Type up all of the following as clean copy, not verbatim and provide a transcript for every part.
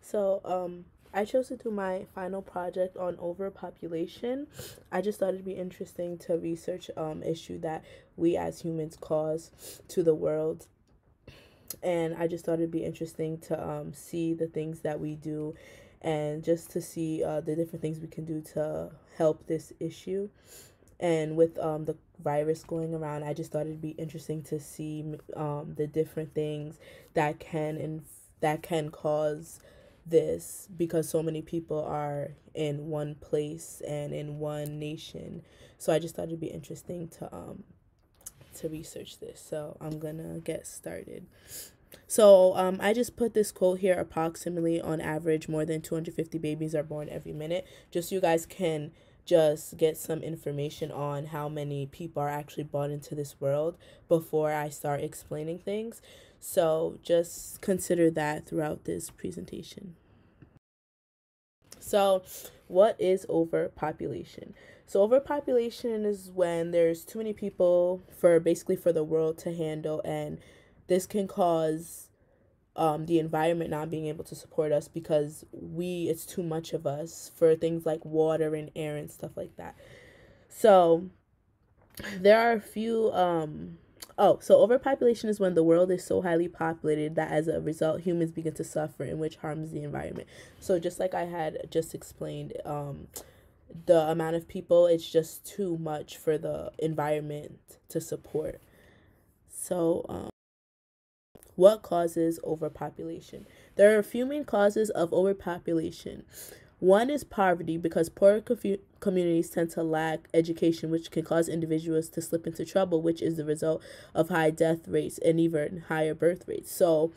So, I chose to do my final project on overpopulation. I just thought it'd be interesting to research issue that we as humans cause to the world, and I just thought it'd be interesting to see the things that we do, and just to see the different things we can do to help this issue. And with the virus going around, I just thought it'd be interesting to see the different things that can cause this, because so many people are in one place and in one nation. So I just thought it'd be interesting to research this. So I'm gonna get started. So I just put this quote here: approximately on average, more than 250 babies are born every minute. Just so you guys can just get some information on how many people are actually brought into this world before I start explaining things. So just consider that throughout this presentation. So, what is overpopulation? So, overpopulation is when there's too many people for basically for the world to handle, and this can cause the environment not being able to support us because it's too much of us for things like water and air and stuff like that. So, there are a few so overpopulation is when the world is so highly populated that as a result humans begin to suffer, and which harms the environment. So just like I had just explained, the amount of people, it's just too much for the environment to support. So what causes overpopulation? There are a few main causes of overpopulation. One is poverty, because poor communities tend to lack education, which can cause individuals to slip into trouble, which is the result of high death rates and even higher birth rates. So,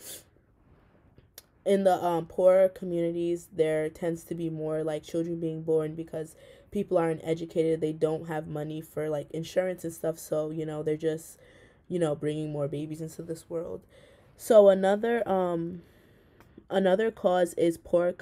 in the poorer communities, there tends to be more like children being born because people aren't educated. They don't have money for like insurance and stuff. So, they're just, bringing more babies into this world. So, another cause is poor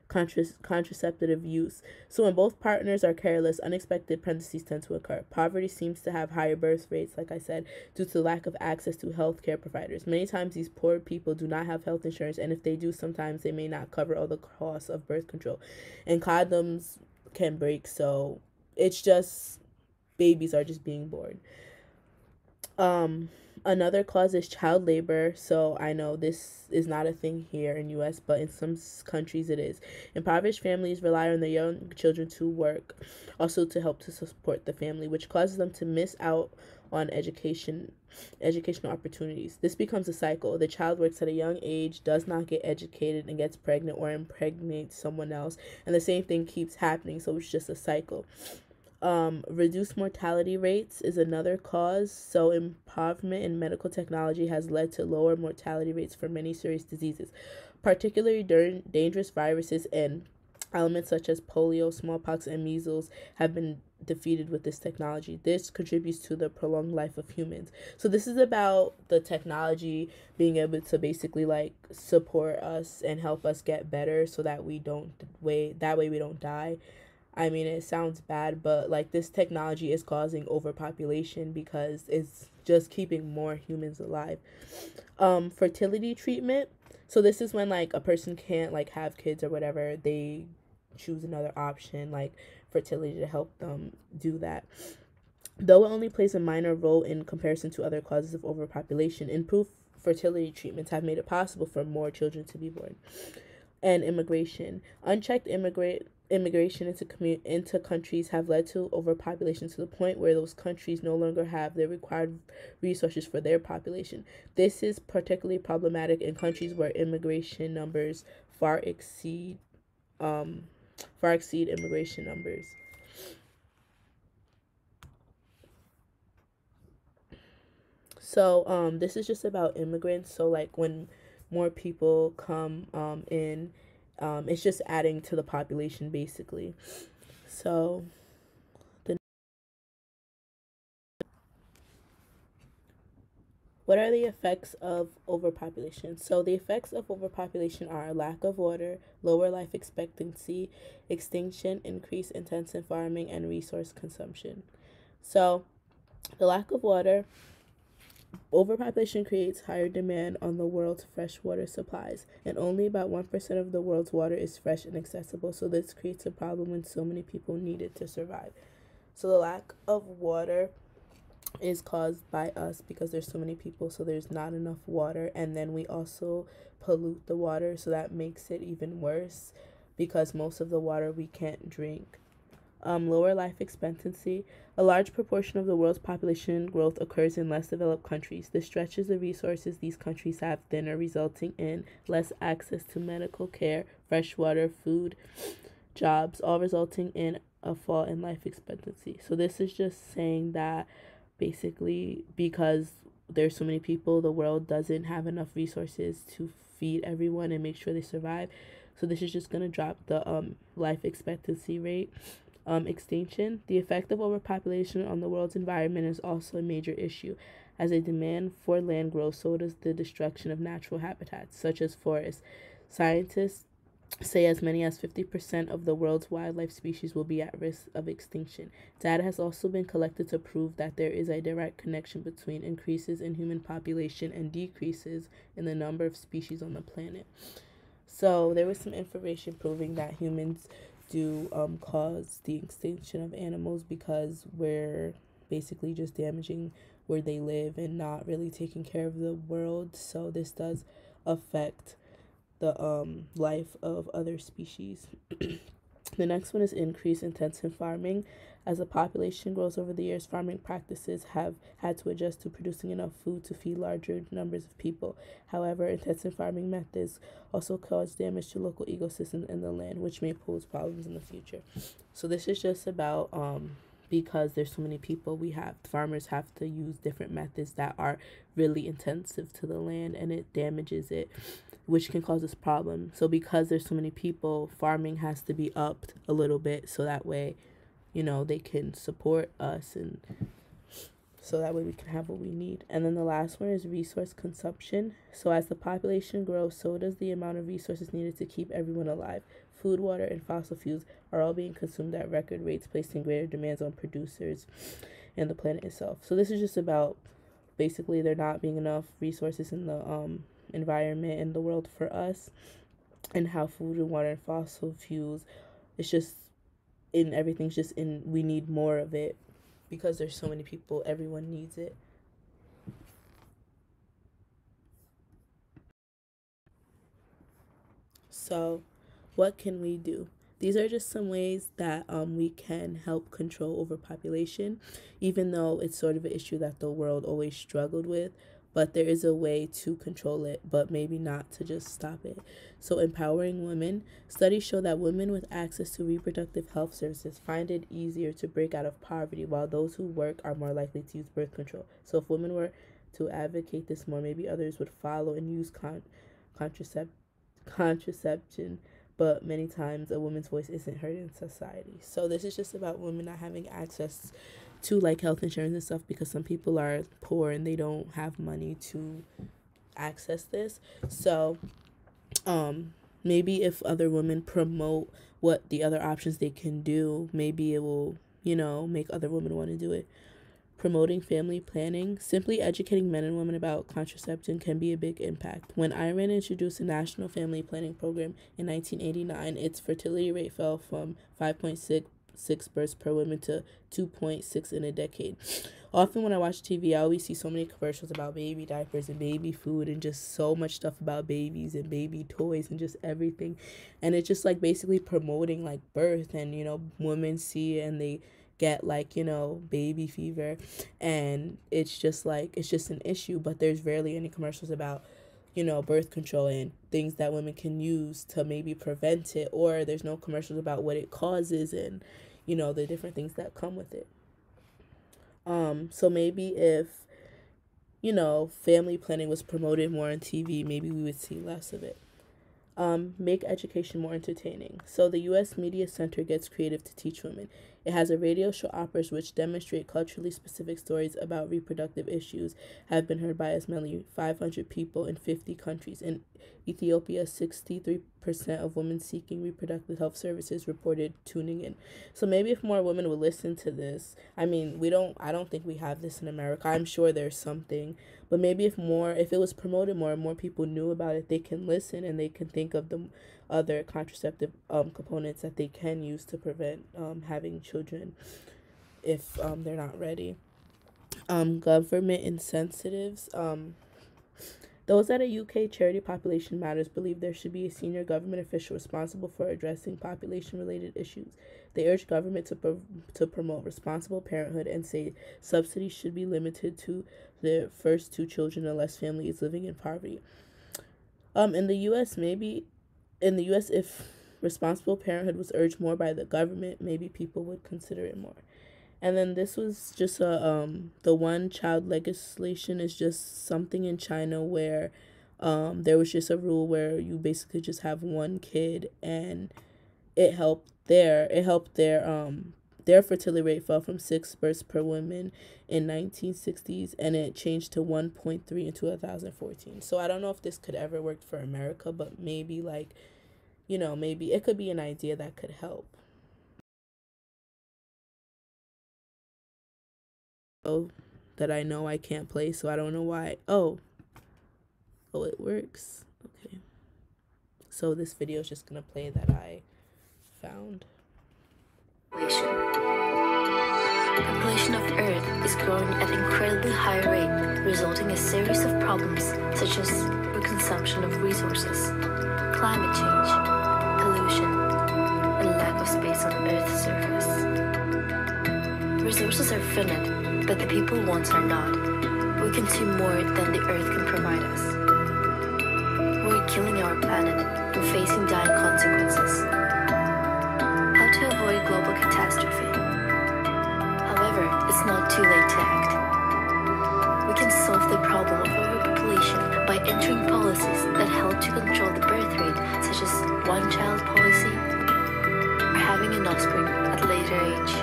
contraceptive use. So when both partners are careless, unexpected pregnancies tend to occur. Poverty seems to have higher birth rates, like I said, due to lack of access to health care providers. Many times these poor people do not have health insurance, and if they do, sometimes they may not cover all the costs of birth control. And condoms can break, so it's just babies are just being born. Another cause is child labor. So I know this is not a thing here in US, but in some countries it is. Impoverished families rely on their young children to work, also to help to support the family, which causes them to miss out on educational opportunities. This becomes a cycle. The child works at a young age, does not get educated, and gets pregnant or impregnates someone else, and the same thing keeps happening. So it's just a cycle. Reduced mortality rates is another cause. So improvement in medical technology has led to lower mortality rates for many serious diseases, particularly during dangerous viruses and elements such as polio, smallpox, and measles have been defeated with this technology. This contributes to the prolonged life of humans. So this is about the technology being able to basically like support us and help us get better so that we don't die. I mean, it sounds bad, but like this technology is causing overpopulation because it's just keeping more humans alive. Fertility treatment. So this is when like a person can't like have kids or whatever, they choose another option like fertility to help them do that. Though it only plays a minor role in comparison to other causes of overpopulation, improved fertility treatments have made it possible for more children to be born. And immigration. Unchecked immigration into countries have led to overpopulation to the point where those countries no longer have the required resources for their population. This is particularly problematic in countries where immigration numbers far exceed immigration numbers. So this is just about immigrants. So like when more people come in, it's just adding to the population basically. So the what are the effects of overpopulation? So the effects of overpopulation are lack of water, lower life expectancy, extinction, increased intensive farming, and resource consumption. So the lack of water, Overpopulation creates higher demand on the world's freshwater supplies, and only about 1% of the world's water is fresh and accessible. So, this creates a problem when so many people need it to survive. So, the lack of water is caused by us because there's so many people, so there's not enough water, and then we also pollute the water, so that makes it even worse because most of the water we can't drink. Lower life expectancy. A large proportion of the world's population growth occurs in less developed countries. This stretches the resources these countries have thinner, resulting in less access to medical care, fresh water, food, jobs, all resulting in a fall in life expectancy. So this is just saying that basically because there's so many people, the world doesn't have enough resources to feed everyone and make sure they survive. So this is just going to drop the life expectancy rate. Extinction. The effect of overpopulation on the world's environment is also a major issue. As a demand for land grows, so does the destruction of natural habitats, such as forests. Scientists say as many as 50% of the world's wildlife species will be at risk of extinction. Data has also been collected to prove that there is a direct connection between increases in human population and decreases in the number of species on the planet. So there was some information proving that humans do cause the extinction of animals because we're basically just damaging where they live and not really taking care of the world. So this does affect the life of other species. The next one is increase intensive farming. As the population grows over the years, farming practices have had to adjust to producing enough food to feed larger numbers of people. However, intensive farming methods also cause damage to local ecosystems and the land, which may pose problems in the future. So this is just about because there's so many people, farmers have to use different methods that are really intensive to the land, and it damages it, which can cause this problem. So because there's so many people, farming has to be upped a little bit so that way, they can support us, and so that way we can have what we need. And then the last one is resource consumption. So as the population grows, so does the amount of resources needed to keep everyone alive. Food, water, and fossil fuels are all being consumed at record rates, placing greater demands on producers and the planet itself. So this is just about basically there not being enough resources in the environment and the world for us, and how food and water and fossil fuels, it's just in everything's just in, we need more of it because there's so many people, everyone needs it. So what can we do? These are just some ways that we can help control overpopulation, even though it's sort of an issue that the world always struggled with. But there is a way to control it, but maybe not to just stop it. So, empowering women. Studies show that women with access to reproductive health services find it easier to break out of poverty, while those who work are more likely to use birth control. So, if women were to advocate this more, maybe others would follow and use contraception, but many times a woman's voice isn't heard in society. So this is just about women not having access to like health insurance and stuff because some people are poor and they don't have money to access this. So maybe if other women promote what the other options they can do, maybe it will, make other women want to do it. Promoting family planning. Simply educating men and women about contraception can be a big impact. When Iran introduced a national family planning program in 1989, its fertility rate fell from 5.6 births per woman to 2.6 in a decade. Often when I watch TV, I always see so many commercials about baby diapers and baby food and just so much stuff about babies and baby toys and just everything. And it's just like basically promoting like birth, and women see it and they get like baby fever, and it's just an issue, but there's rarely any commercials about birth control and things that women can use to maybe prevent it, or there's no commercials about what it causes and the different things that come with it. So maybe if family planning was promoted more on TV, maybe we would see less of it. Make education more entertaining. So the U.S. Media Center gets creative to teach women. It has a radio show operas which demonstrate culturally specific stories about reproductive issues have been heard by as many 500 people in 50 countries. In Ethiopia, 63% of women seeking reproductive health services reported tuning in. So maybe if more women would listen to this, I mean, I don't think we have this in America. I'm sure there's something, but maybe if it was promoted more and more people knew about it, they can listen and they can think of the other contraceptive components that they can use to prevent having children if they're not ready. Government incentives. Those at a UK charity Population Matters believe there should be a senior government official responsible for addressing population-related issues. They urge government to promote responsible parenthood and say subsidies should be limited to the first 2 children unless family is living in poverty. In the U.S., if responsible parenthood was urged more by the government, maybe people would consider it more. And then this was just the one child legislation is just something in China where there was just a rule where you basically just have one kid, and it helped their fertility rate fell from 6 births per woman in 1960s, and it changed to 1.3 in 2014. So I don't know if this could ever work for America, but maybe maybe it could be an idea that could help. Oh, that I know I can't play, so I don't know why. Oh, it works. Okay. So this video is just gonna play that I found. The population of Earth is growing at an incredibly high rate, resulting in a series of problems such as overconsumption of resources, climate change, pollution, and lack of space on Earth's surface. Resources are finite, but the people wants are not. We consume more than the Earth can provide us. We're killing our planet and facing dire consequences. How to avoid global catastrophe? However, it's not too late to act. We can solve the problem of overpopulation by entering policies that help to control the birth rate, such as one-child policy or having an offspring at a later age.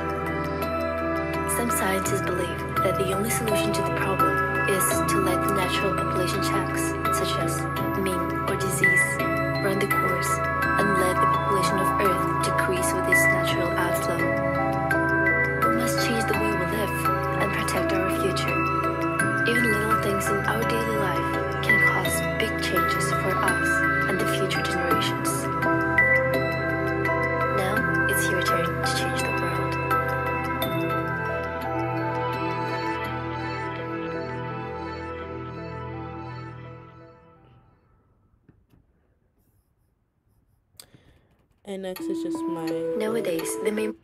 Some scientists believe that the only solution to the problem is to let the natural population checks, such as mean or disease, run the course and let the population of Earth decrease with its natural outflow. We must change the way we live and protect our future. Even little things in our daily life can cause big changes for us and the future generations. Now it's your turn to change the world. And next is just my... Nowadays, the main...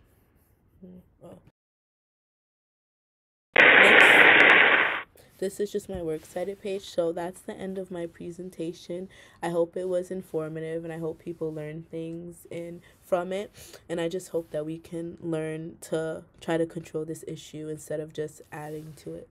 This is just my works cited page, so that's the end of my presentation. I hope it was informative, and I hope people learn things from it. And I just hope that we can learn to try to control this issue instead of just adding to it.